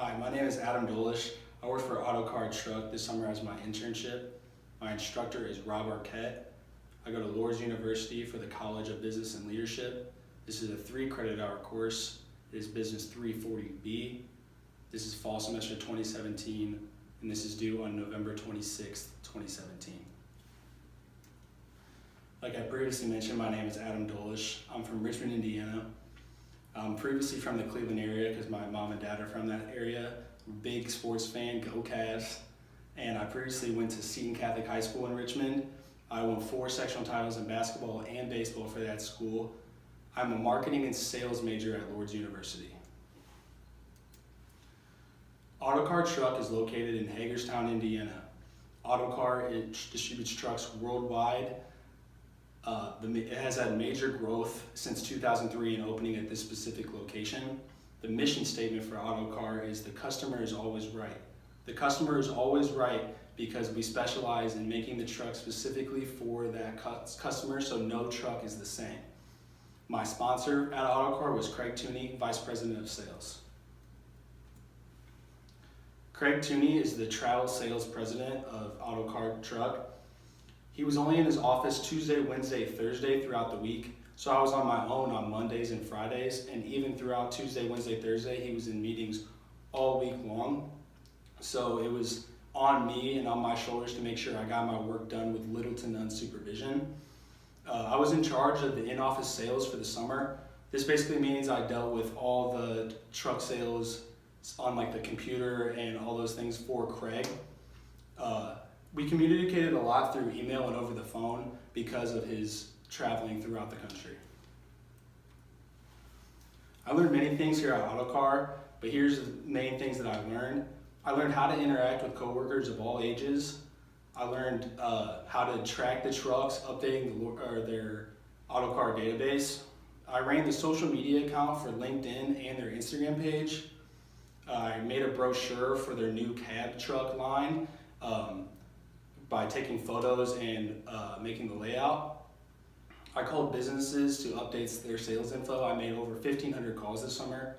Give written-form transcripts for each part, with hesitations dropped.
Hi, my name is Adam Dolesh. I work for Autocar Truck this summer as my internship. My instructor is Rob Arquette. I go to Lourdes University for the College of Business and Leadership. This is a 3-credit-hour course. It is Business 340B. This is fall semester 2017, and this is due on November 26th, 2017. Like I previously mentioned, my name is Adam Dolesh. I'm from Richmond, Indiana. I'm previously from the Cleveland area because my mom and dad are from that area. I'm a big sports fan, go Cavs. And I previously went to Seton Catholic High School in Richmond. I won 4 sectional titles in basketball and baseball for that school. I'm a marketing and sales major at Lourdes University. Autocar Truck is located in Hagerstown, Indiana. Autocar distributes trucks worldwide. It has had major growth since 2003 in opening at this specific location. The mission statement for Autocar is the customer is always right. The customer is always right because we specialize in making the truck specifically for that customer, so no truck is the same. My sponsor at Autocar was Craig Tooney, Vice President of Sales. Craig Tooney is the travel sales president of Autocar Truck. He was only in his office Tuesday, Wednesday, Thursday throughout the week, so I was on my own on Mondays and Fridays, and even throughout Tuesday, Wednesday, Thursday, he was in meetings all week long. So it was on me and on my shoulders to make sure I got my work done with little to none supervision. I was in charge of the in-office sales for the summer. This basically means I dealt with all the truck sales on like the computer and all those things for Craig. We communicated a lot through email and over the phone because of his traveling throughout the country. I learned many things here at Autocar, but here's the main things that I learned. I learned how to interact with coworkers of all ages. I learned how to track the trucks, updating their Autocar database. I ran the social media account for LinkedIn and their Instagram page. I made a brochure for their new cab truck line by taking photos and making the layout. I called businesses to update their sales info. I made over 1,500 calls this summer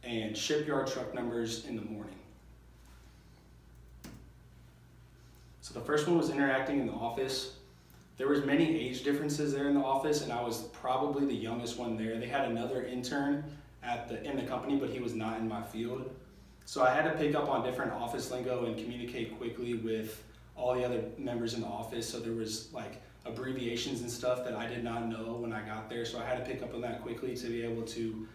and shipyard truck numbers in the morning. So the first one was interacting in the office. There was many age differences there in the office, and I was probably the youngest one there. They had another intern in the company, but he was not in my field. So I had to pick up on different office lingo and communicate quickly with all the other members in the office. So there was like abbreviations and stuff that I did not know when I got there. So I had to pick up on that quickly to be able to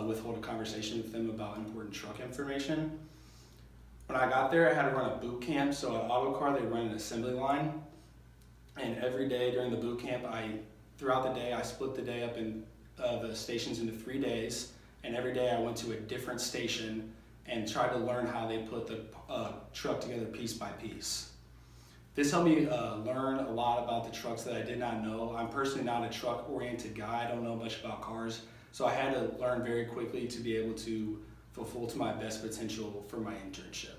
withhold a conversation with them about important truck information. When I got there, I had to run a boot camp. So at Autocar, they run an assembly line. And every day during the boot camp, throughout the day, I split the day up in the stations into 3 days. And every day I went to a different station and tried to learn how they put the truck together piece by piece. This helped me learn a lot about the trucks that I did not know. I'm personally not a truck-oriented guy. I don't know much about cars. So I had to learn very quickly to be able to fulfill to my best potential for my internship.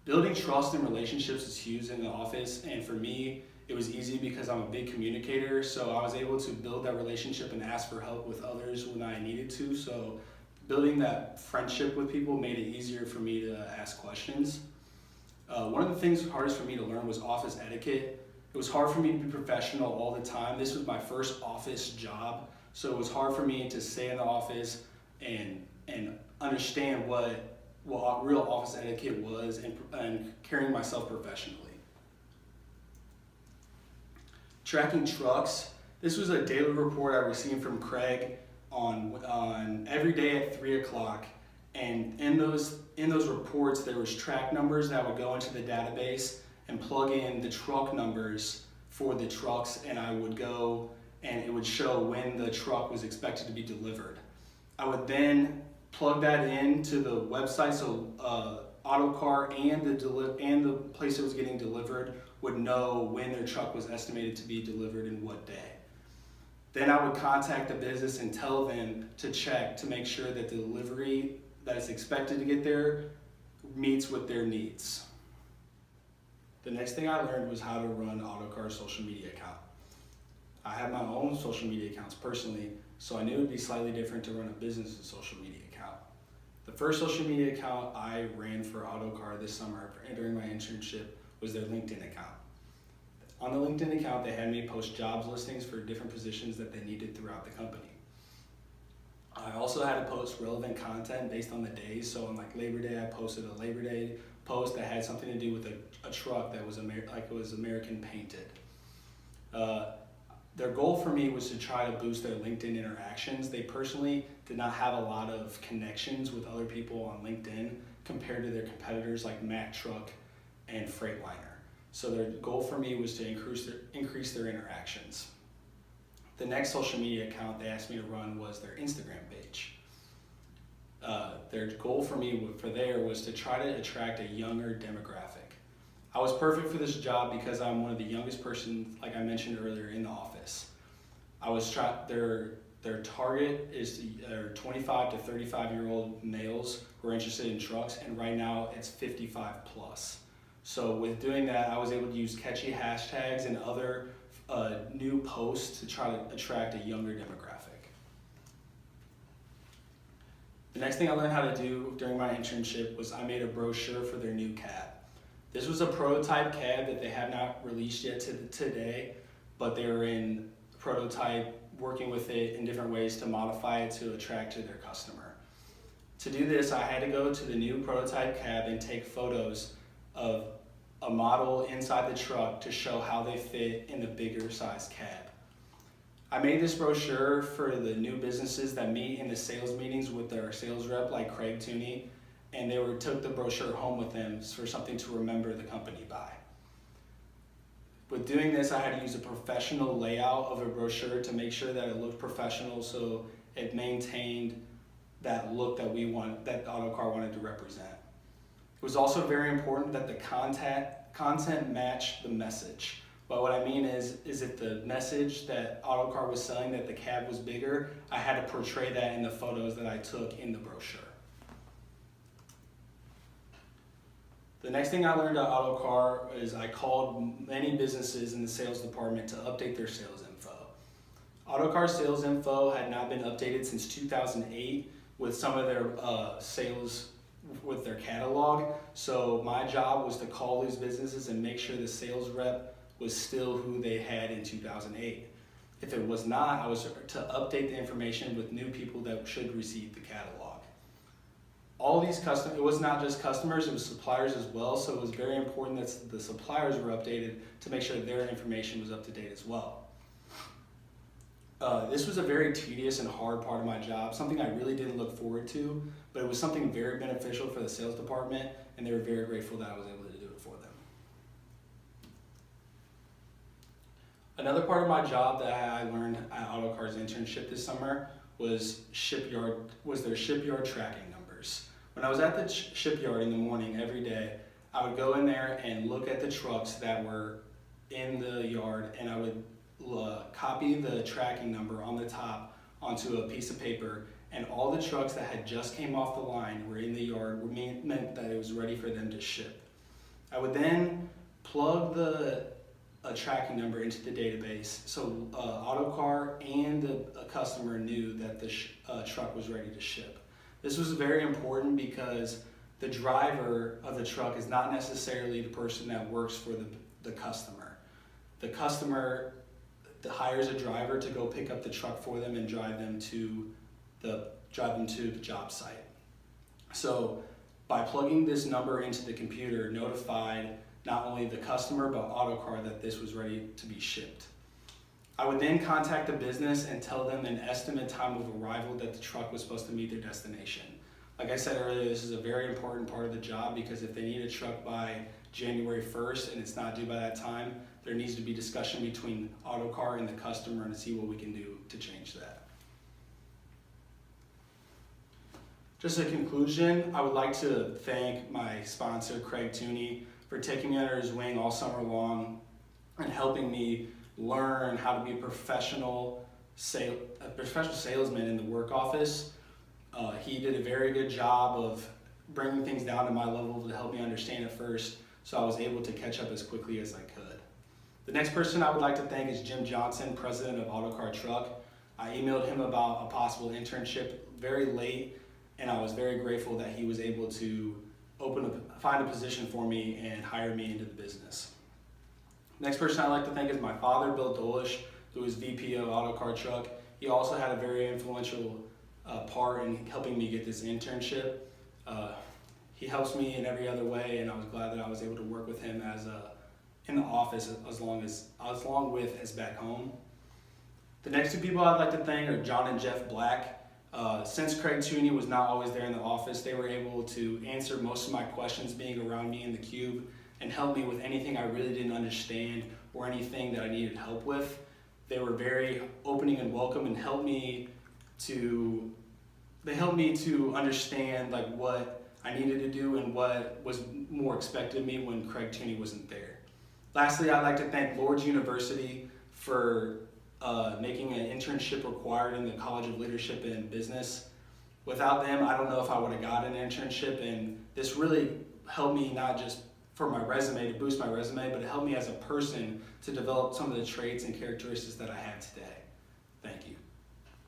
Building trust and relationships is huge in the office, and for me, it was easy because I'm a big communicator, so I was able to build that relationship and ask for help with others when I needed to. So building that friendship with people made it easier for me to ask questions. One of the things hardest for me to learn was office etiquette. It was hard for me to be professional all the time. This was my first office job, so it was hard for me to stay in the office and understand what real office etiquette was and carrying myself professionally. Tracking trucks. This was a daily report I received from Craig on every day at 3 o'clock. And in those reports, there was track numbers that would go into the database and plug in the truck numbers for the trucks, and I would go and it would show when the truck was expected to be delivered. I would then plug that into the website so Autocar and the place it was getting delivered would know when their truck was estimated to be delivered and what day. Then I would contact the business and tell them to check to make sure that the delivery that is expected to get there meets with their needs. The next thing I learned was how to run Autocar's social media account. I have my own social media accounts personally, so I knew it would be slightly different to run a business social media account. The first social media account I ran for Autocar this summer during my internship was their LinkedIn account. On the LinkedIn account, they had me post jobs listings for different positions that they needed throughout the company. I also had to post relevant content based on the days. So on like Labor Day, I posted a Labor Day post that had something to do with a truck that was American painted. Their goal for me was to try to boost their LinkedIn interactions. They personally did not have a lot of connections with other people on LinkedIn compared to their competitors like Mack Truck and Freightliner. So their goal for me was to increase their interactions. The next social media account they asked me to run was their Instagram page. Their goal for me was to try to attract a younger demographic. I was perfect for this job because I'm one of the youngest persons, like I mentioned earlier, in the office. Their target is 25 to 35-year-old males who are interested in trucks, and right now it's 55 plus. So with doing that, I was able to use catchy hashtags and other new posts to try to attract a younger demographic. The next thing I learned how to do during my internship was I made a brochure for their new cab. This was a prototype cab that they have not released yet today, but they were in prototype, working with it in different ways to modify it to attract to their customer. To do this, I had to go to the new prototype cab and take photos of a model inside the truck to show how they fit in the bigger size cab. I made this brochure for the new businesses that meet in the sales meetings with their sales rep like Craig Tooney, and they took the brochure home with them for something to remember the company by. With doing this, I had to use a professional layout of a brochure to make sure that it looked professional, so it maintained that look that that Autocar wanted to represent. It was also very important that the content matched the message. But what I mean is if the message that Autocar was selling, that the cab was bigger, I had to portray that in the photos that I took in the brochure. The next thing I learned at Autocar is I called many businesses in the sales department to update their sales info. Autocar sales info had not been updated since 2008 with some of their sales with their catalog. So my job was to call these businesses and make sure the sales rep was still who they had in 2008. If it was not, I was to update the information with new people that should receive the catalog. All these customers, it was not just customers, it was suppliers as well, so it was very important that the suppliers were updated to make sure their information was up to date as well. This was a very tedious and hard part of my job, something I really didn't look forward to, but it was something very beneficial for the sales department, and they were very grateful that I was able to do it for them. Another part of my job that I learned at Autocar's internship this summer was their shipyard tracking numbers. When I was at the shipyard in the morning every day, I would go in there and look at the trucks that were in the yard, and I would copy the tracking number on the top onto a piece of paper, and all the trucks that had just came off the line were in the yard meant that it was ready for them to ship. I would then plug a tracking number into the database so Autocar and the customer knew that the truck was ready to ship. This was very important because the driver of the truck is not necessarily the person that works for the customer. The customer hires a driver to go pick up the truck for them and drive them to the job site. So by plugging this number into the computer, notified not only the customer but Autocar that this was ready to be shipped. I would then contact the business and tell them an estimate time of arrival that the truck was supposed to meet their destination. Like I said earlier, this is a very important part of the job because if they need a truck by January 1st and it's not due by that time, there needs to be discussion between Autocar and the customer and to see what we can do to change that. Just a conclusion, I would like to thank my sponsor, Craig Tooney, for taking me under his wing all summer long and helping me learn how to be a professional salesman in the work office. He did a very good job of bringing things down to my level to help me understand it first, so I was able to catch up as quickly as I could. The next person I would like to thank is Jim Johnson, president of Autocar Truck. I emailed him about a possible internship very late, and I was very grateful that he was able to find a position for me and hire me into the business. Next person I'd like to thank is my father, Bill Dolesh, who is VP of Auto Car Truck. He also had a very influential part in helping me get this internship. He helps me in every other way, and I was glad that I was able to work with him in the office as long with as back home. The next two people I'd like to thank are John and Jeff Black. Since Craig Tooney was not always there in the office, they were able to answer most of my questions being around me in the cube and help me with anything I really didn't understand or anything that I needed help with. They were very opening and welcome and helped me to understand like what I needed to do and what was more expected of me when Craig Tooney wasn't there. Lastly, I'd like to thank Lourdes University for making an internship required in the College of Leadership and Business. Without them, I don't know if I would have got an internship, and this really helped me not just for my resume, to boost my resume, but it helped me as a person to develop some of the traits and characteristics that I have today. Thank you.